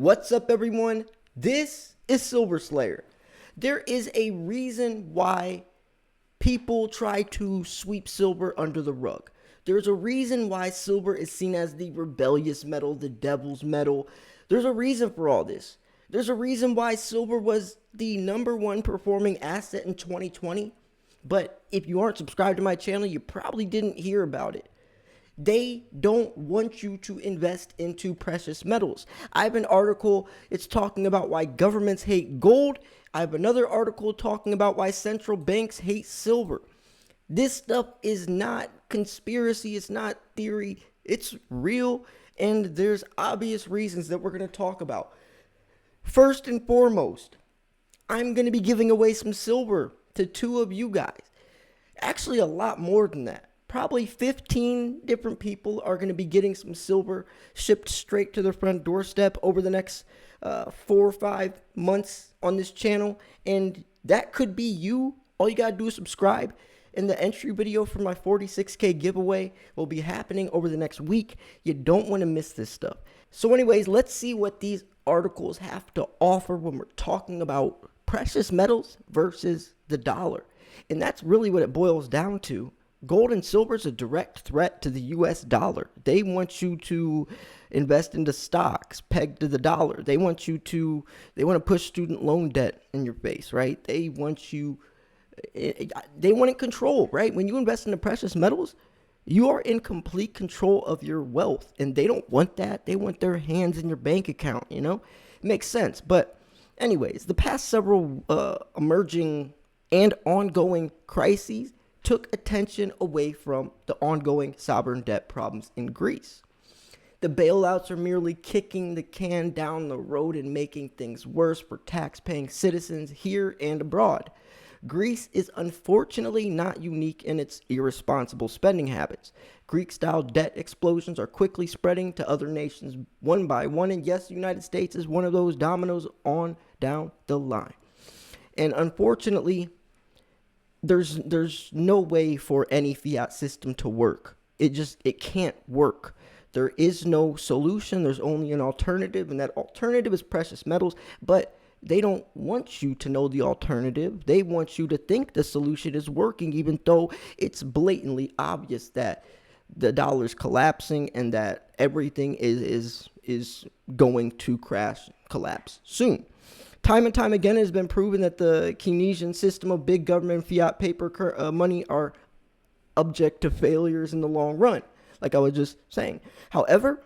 What's up, everyone? This is Silver Slayer. There is a reason why people try to sweep silver under the rug. There's a reason why silver is seen as the rebellious metal, the devil's metal. There's a reason for all this. There's a reason why silver was the number one performing asset in 2020. But if you aren't subscribed to my channel, you probably didn't hear about it. They don't want you to invest into precious metals. I have an article, it's talking about why governments hate gold. I have another article talking about why central banks hate silver. This stuff is not conspiracy, it's not theory, it's real, and there's obvious reasons that we're going to talk about. First and foremost, I'm going to be giving away some silver to two of you guys. Actually, a lot more than that. Probably 15 different people are going to be getting some silver shipped straight to their front doorstep over the next 4 or 5 months on this channel. And that could be you. All you got to do is subscribe. And the entry video for my 46K giveaway will be happening over the next week. You don't want to miss this stuff. So anyways, let's see what these articles have to offer when we're talking about precious metals versus the dollar. And that's really what it boils down to. Gold and silver is a direct threat to the US dollar. They want you to invest into stocks pegged to the dollar. They want to push student loan debt in your face, right? They want it control, right? When you invest into precious metals, you are in complete control of your wealth, and they don't want that. They want their hands in your bank account, you know? It makes sense. But anyways, the past several emerging and ongoing crises took attention away from the ongoing sovereign debt problems in Greece. The bailouts are merely kicking the can down the road and making things worse for tax-paying citizens here and abroad. Greece is unfortunately not unique in its irresponsible spending habits. Greek-style debt explosions are quickly spreading to other nations one by one, and yes, the United States is one of those dominoes on down the line. And unfortunately, there's no way for any fiat system to work. It can't work. There is no solution. There's only an alternative, and that alternative is precious metals. But they don't want you to know the alternative. They want you to think the solution is working, even though it's blatantly obvious that the dollar's collapsing and that everything is going to collapse soon. Time and time again, it has been proven that the Keynesian system of big government fiat paper money are object to failures in the long run, like I was just saying. However,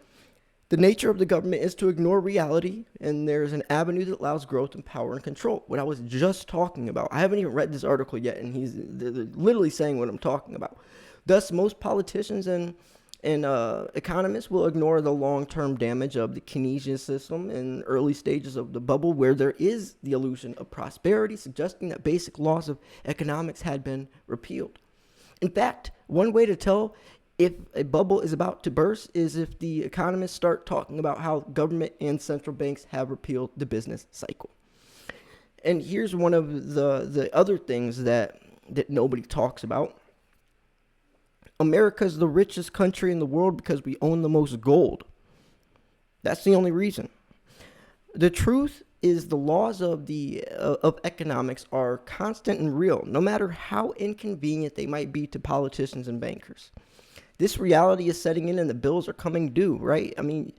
the nature of the government is to ignore reality, and there's an avenue that allows growth and power and control. What I was just talking about. I haven't even read this article yet, and they're literally saying what I'm talking about. Thus, most politicians and economists will ignore the long-term damage of the Keynesian system in early stages of the bubble, where there is the illusion of prosperity, suggesting that basic laws of economics had been repealed. In fact, one way to tell if a bubble is about to burst is if the economists start talking about how government and central banks have repealed the business cycle. And here's one of the other things that nobody talks about. America is the richest country in the world because we own the most gold. That's the only reason. The truth is the laws of economics are constant and real, no matter how inconvenient they might be to politicians and bankers. This reality is setting in and the bills are coming due, right? I mean,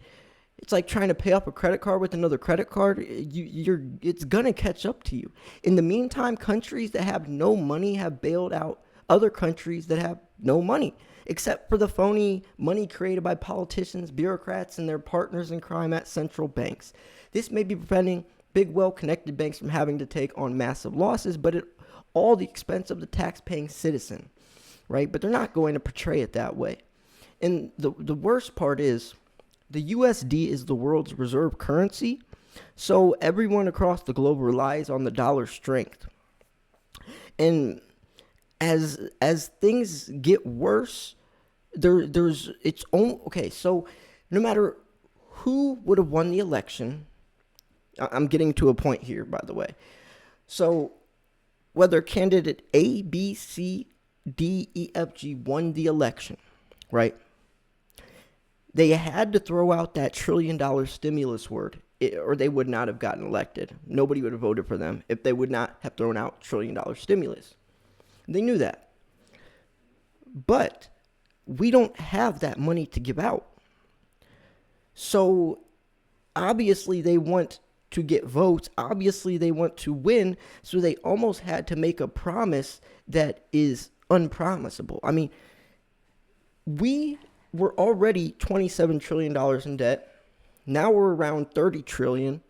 it's like trying to pay off a credit card with another credit card. It's going to catch up to you. In the meantime, countries that have no money have bailed out other countries that have no money, except for the phony money created by politicians, bureaucrats, and their partners in crime at central banks. This may be preventing big, well-connected banks from having to take on massive losses, but at all the expense of the tax-paying citizen, right? But they're not going to portray it that way. And the worst part is the USD is the world's reserve currency, so everyone across the globe relies on the dollar's strength. And as things get worse, there's its own. Okay, so no matter who would have won the election, I'm getting to a point here, by the way. So whether candidate A, B, C, D, E, F, G won the election, right? They had to throw out that $1 trillion stimulus word or they would not have gotten elected. Nobody would have voted for them if they would not have thrown out $1 trillion stimulus. They knew that. But we don't have that money to give out. So obviously they want to get votes. Obviously they want to win. So they almost had to make a promise that is unpromisable. I mean, we were already $27 trillion in debt. Now we're around 30 trillion.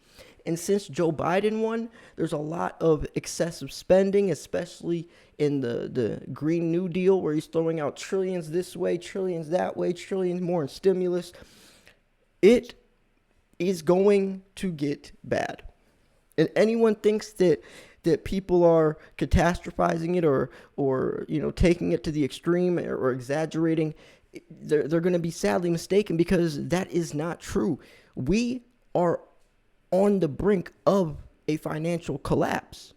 And since Joe Biden won, there's a lot of excessive spending, especially in the Green New Deal, where he's throwing out trillions this way, trillions that way, trillions more in stimulus. It is going to get bad. And anyone thinks that people are catastrophizing it or taking it to the extreme or exaggerating, they're going to be sadly mistaken, because that is not true. We are on the brink of a financial collapse.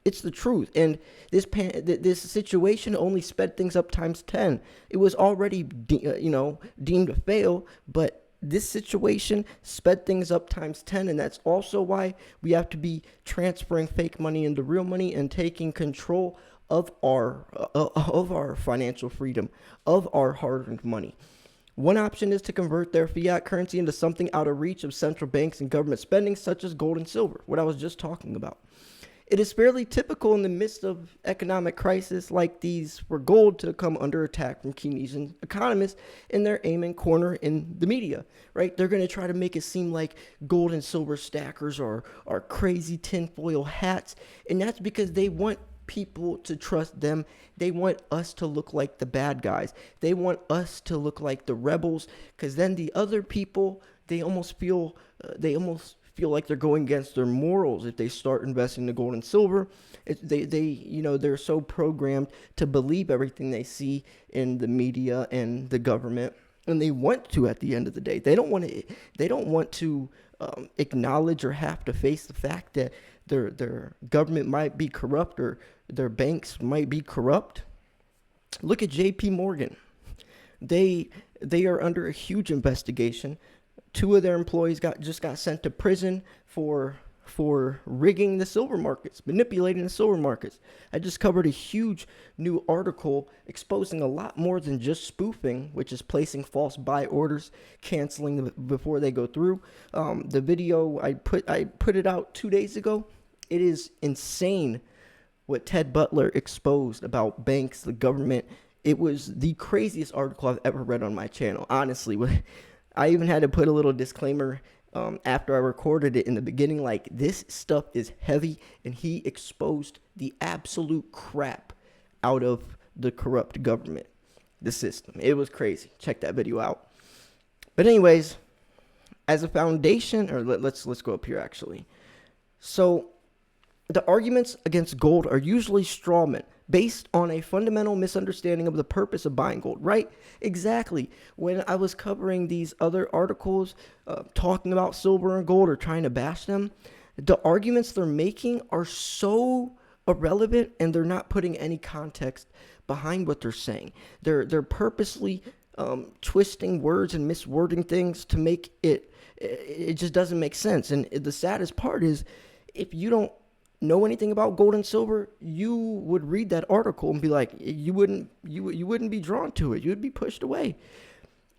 It's the truth. And this situation only sped things up times 10. It was already deemed a fail, but this situation sped things up times 10, and that's also why we have to be transferring fake money into real money and taking control of our financial freedom, of our hard-earned money. One option is to convert their fiat currency into something out of reach of central banks and government spending, such as gold and silver, what I was just talking about. It is fairly typical in the midst of economic crisis like these for gold to come under attack from Keynesian economists in their aim and corner in the media, right? They're going to try to make it seem like gold and silver stackers are crazy tinfoil hats, and that's because they want people to trust them. They want us to look like the bad guys. They want us to look like the rebels, because then the other people, they almost feel like they're going against their morals if they start investing in the gold and silver. They're so programmed to believe everything they see in the media and the government, and they want to. At the end of the day, they don't want to acknowledge or have to face the fact that their government might be corrupt or their banks might be corrupt. Look at J.P. Morgan. They are under a huge investigation. 2 of their employees just got sent to prison for rigging the silver markets, manipulating the silver markets. I just covered a huge new article exposing a lot more than just spoofing, which is placing false buy orders, canceling them before they go through. The video I put it out 2 days ago. It is insane what Ted Butler exposed about banks, the government. It was the craziest article I've ever read on my channel, honestly. I even had to put a little disclaimer after I recorded it in the beginning, like, this stuff is heavy, and he exposed the absolute crap out of the corrupt government, the system. It was crazy. Check that video out. But anyways, as a foundation, or let's go up here actually. So the arguments against gold are usually strawmen, based on a fundamental misunderstanding of the purpose of buying gold, right? Exactly. When I was covering these other articles talking about silver and gold or trying to bash them, the arguments they're making are so irrelevant, and they're not putting any context behind what they're saying. They're purposely twisting words and miswording things to make it just doesn't make sense. And the saddest part is, if you don't know anything about gold and silver, you would read that article and be like, you wouldn't be drawn to it. You'd be pushed away.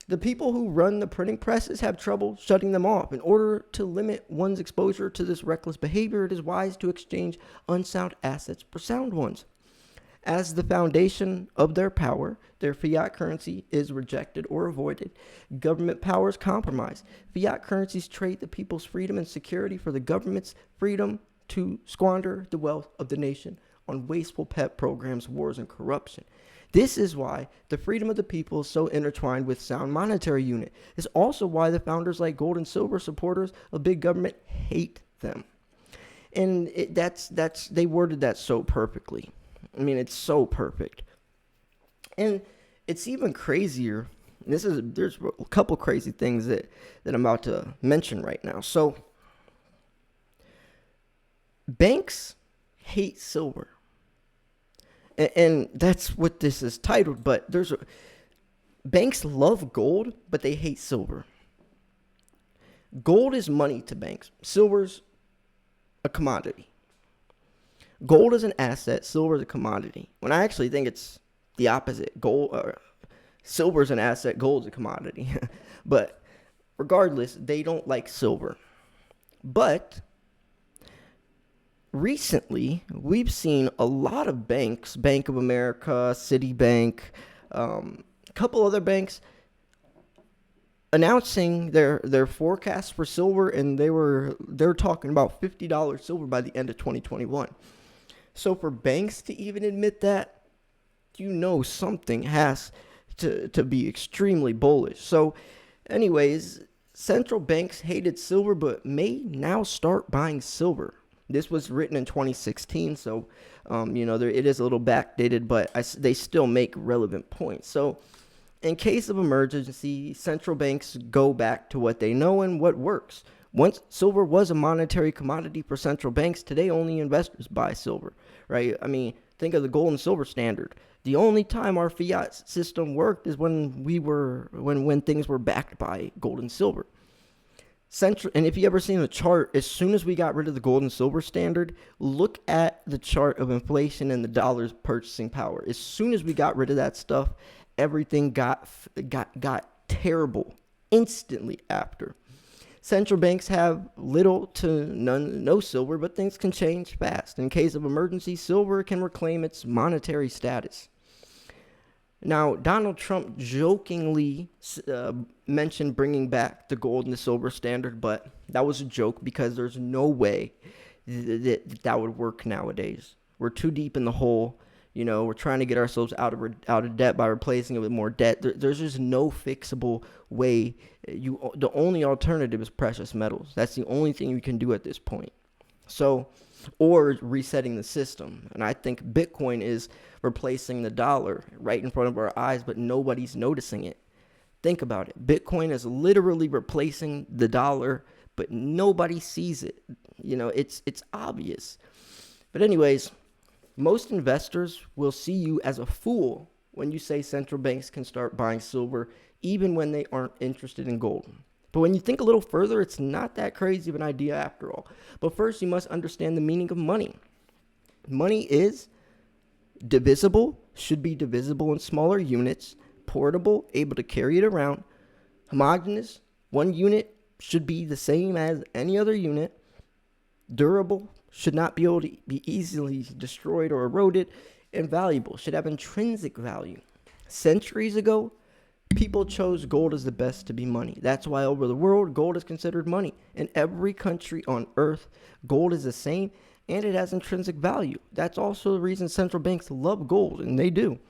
The people who run the printing presses have trouble shutting them off. In order to limit one's exposure to this reckless behavior, it is wise to exchange unsound assets for sound ones. As the foundation of their power, their fiat currency is rejected or avoided. Government power is compromised. Fiat currencies trade the people's freedom and security for the government's freedom to squander the wealth of the nation on wasteful pet programs, wars, and corruption. This is why the freedom of the people is so intertwined with sound monetary unit. It's also why the founders like gold and silver supporters of big government hate them. And they worded that so perfectly. I mean, it's so perfect. And it's even crazier. There's a couple crazy things that I'm about to mention right now. So banks hate silver. And that's what this is titled, but banks love gold, but they hate silver. Gold is money to banks. Silver's a commodity. Gold is an asset. Silver is a commodity. When I actually think it's the opposite. Silver is an asset. Gold is a commodity. But regardless, they don't like silver. But recently, we've seen a lot of banks, Bank of America, Citibank, a couple other banks announcing their forecast for silver, and they're talking about $50 silver by the end of 2021. So for banks to even admit that, something has to be extremely bullish. So anyways, central banks hated silver but may now start buying silver. This was written in 2016, so it is a little backdated, but they still make relevant points. So in case of emergency, central banks go back to what they know and what works. Once silver was a monetary commodity for central banks, today only investors buy silver, right? I mean, think of the gold and silver standard. The only time our fiat system worked is when things were backed by gold and silver. And if you ever seen a chart, as soon as we got rid of the gold and silver standard, look at the chart of inflation and the dollar's purchasing power. As soon as we got rid of that stuff, everything got terrible instantly after. Central banks have little to no silver, but things can change fast. In case of emergency, silver can reclaim its monetary status. Now, Donald Trump jokingly mentioned bringing back the gold and the silver standard, but that was a joke because there's no way that would work nowadays. We're too deep in the hole. We're trying to get ourselves out of debt by replacing it with more debt. There's just no fixable way. The only alternative is precious metals. That's the only thing you can do at this point. So, or resetting the system. And I think Bitcoin is replacing the dollar right in front of our eyes, but nobody's noticing it. Think about it. Bitcoin is literally replacing the dollar, but nobody sees it. It's obvious. But anyways, most investors will see you as a fool when you say central banks can start buying silver, even when they aren't interested in gold. But when you think a little further, it's not that crazy of an idea after all. But first, you must understand the meaning of money. Money is divisible, should be divisible in smaller units, portable, able to carry it around, homogeneous, one unit should be the same as any other unit, durable, should not be able to be easily destroyed or eroded, and valuable, should have intrinsic value. Centuries ago, people chose gold as the best to be money. That's why over the world, gold is considered money. In every country on earth, gold is the same, and it has intrinsic value. That's also the reason central banks love gold, and they do.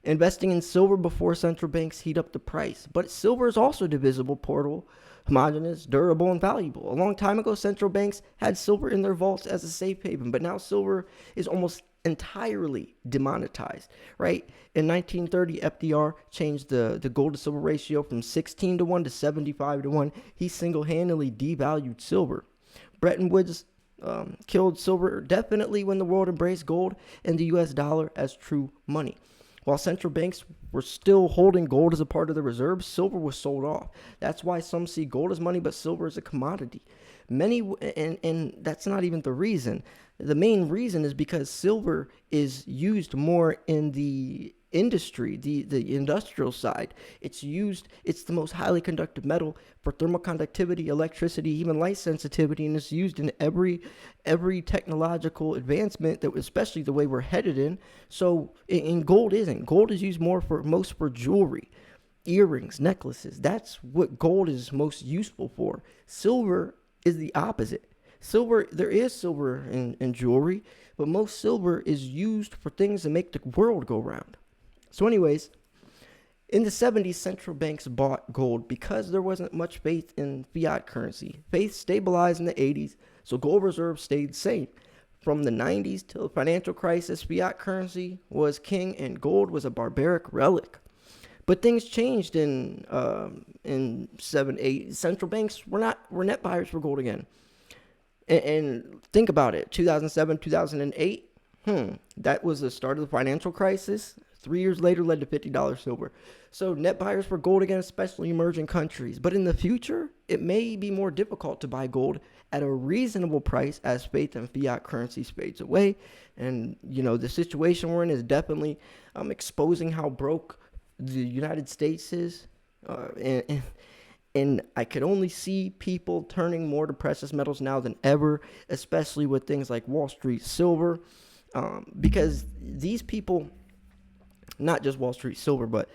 Investing in silver before central banks heat up the price. But silver is also divisible, portable, homogeneous, durable, and valuable. A long time ago, central banks had silver in their vaults as a safe haven, but now silver is almost entirely demonetized, right? In 1930, FDR changed the gold to silver ratio from 16 to 1 to 75 to 1. He single-handedly devalued silver. Bretton Woods killed silver definitely when the world embraced gold and the US dollar as true money. While central banks were still holding gold as a part of the reserve, silver was sold off. That's why some see gold as money, but silver as a commodity. And that's not even the reason. The main reason is because silver is used more in the industry, the industrial side. It's the most highly conductive metal for thermal conductivity, electricity, even light sensitivity, and it's used in every technological advancement, that especially the way we're headed in. So, and gold isn't. Gold is used most for jewelry, earrings, necklaces. That's what gold is most useful for. Silver is the opposite. There is silver in jewelry, but most silver is used for things that make the world go round. So anyways, in the 70s, central banks bought gold because there wasn't much faith in fiat currency. Faith stabilized in the 80s, so gold reserves stayed the same. From the 90s till the financial crisis, fiat currency was king and gold was a barbaric relic. But things changed in 7-8. Central banks were net buyers for gold again. And think about it, 2007, 2008, That was the start of the financial crisis. 3 years later led to $50 silver. So net buyers for gold again, especially emerging countries. But in the future, it may be more difficult to buy gold at a reasonable price as faith in fiat currencies fades away. And, the situation we're in is definitely exposing how broke the United States is. And I could only see people turning more to precious metals now than ever, especially with things like Wall Street silver. Because these people, not just Wall Street silver, but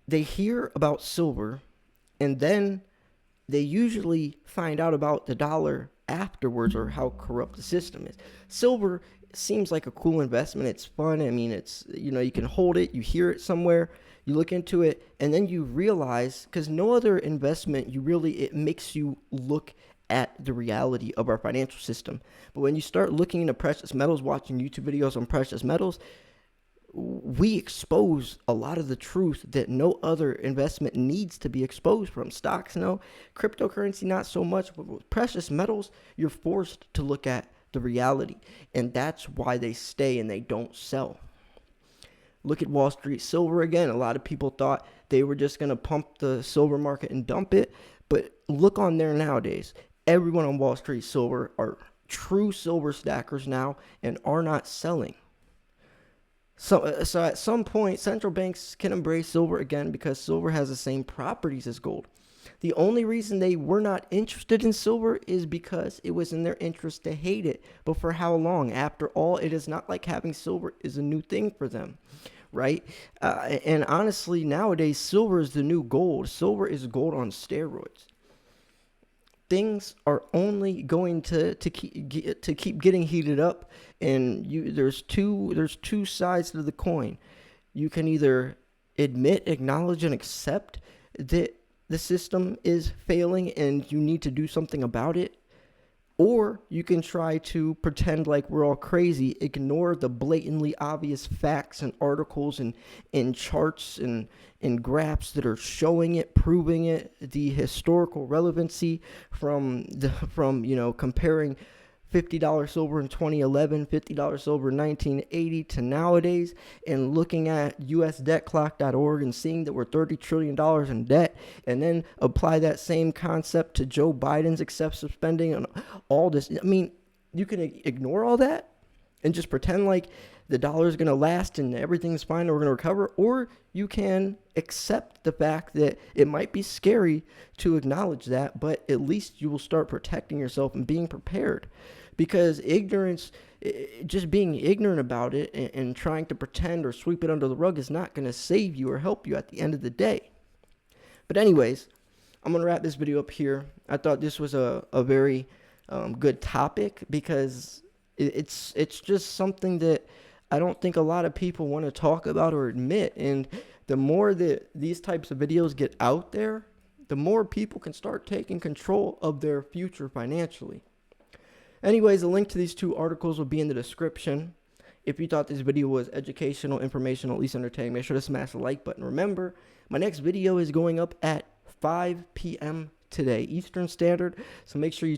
they hear about silver and then they usually find out about the dollar afterwards, or how corrupt the system is. Silver seems like a cool investment. It's fun. I mean, it's, you can hold it, you hear it somewhere, you look into it, and then you realize, because no other investment, it makes you look at the reality of our financial system. But when you start looking into precious metals, watching YouTube videos on precious metals, we expose a lot of the truth that no other investment needs to be exposed from. Stocks, no. Cryptocurrency, not so much. But with precious metals, you're forced to look at the reality. And that's why they stay and they don't sell. Look at Wall Street silver again. A lot of people thought they were just going to pump the silver market and dump it. But look on there nowadays. Everyone on Wall Street silver are true silver stackers now and are not selling. So at some point, central banks can embrace silver again because silver has the same properties as gold. The only reason they were not interested in silver is because it was in their interest to hate it. But for how long? After all, it is not like having silver is a new thing for them, right? And honestly, nowadays, silver is the new gold. Silver is gold on steroids. Things are only going to keep getting heated up, and there's two sides to the coin. You can either admit, acknowledge, and accept that the system is failing and you need to do something about it, or you can try to pretend like we're all crazy, ignore the blatantly obvious facts and articles and charts and graphs that are showing it, proving it, the historical relevancy from comparing $50 silver in 2011, $50 silver in 1980 to nowadays, and looking at usdebtclock.org and seeing that we're $30 trillion in debt, and then apply that same concept to Joe Biden's excessive spending and all this. I mean, you can ignore all that and just pretend like the dollar is going to last and everything's fine and we're going to recover, or you can accept the fact that it might be scary to acknowledge that, but at least you will start protecting yourself and being prepared. Because ignorance, just being ignorant about it and trying to pretend or sweep it under the rug is not going to save you or help you at the end of the day. But anyways, I'm going to wrap this video up here. I thought this was a very good topic because it's just something that I don't think a lot of people want to talk about or admit. And the more that these types of videos get out there, the more people can start taking control of their future financially. Anyways, a link to these two articles will be in the description. If you thought this video was educational, informational, at least entertaining, make sure to smash the like button. Remember, my next video is going up at 5 p.m. today, Eastern Standard. So make sure you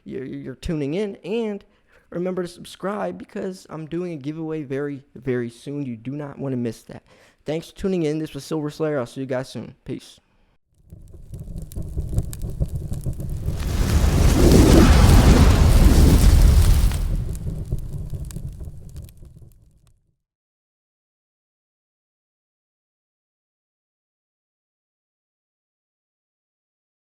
you're tuning in, and remember to subscribe because I'm doing a giveaway very, very soon. You do not want to miss that. Thanks for tuning in. This was Silver Slayer. I'll see you guys soon. Peace.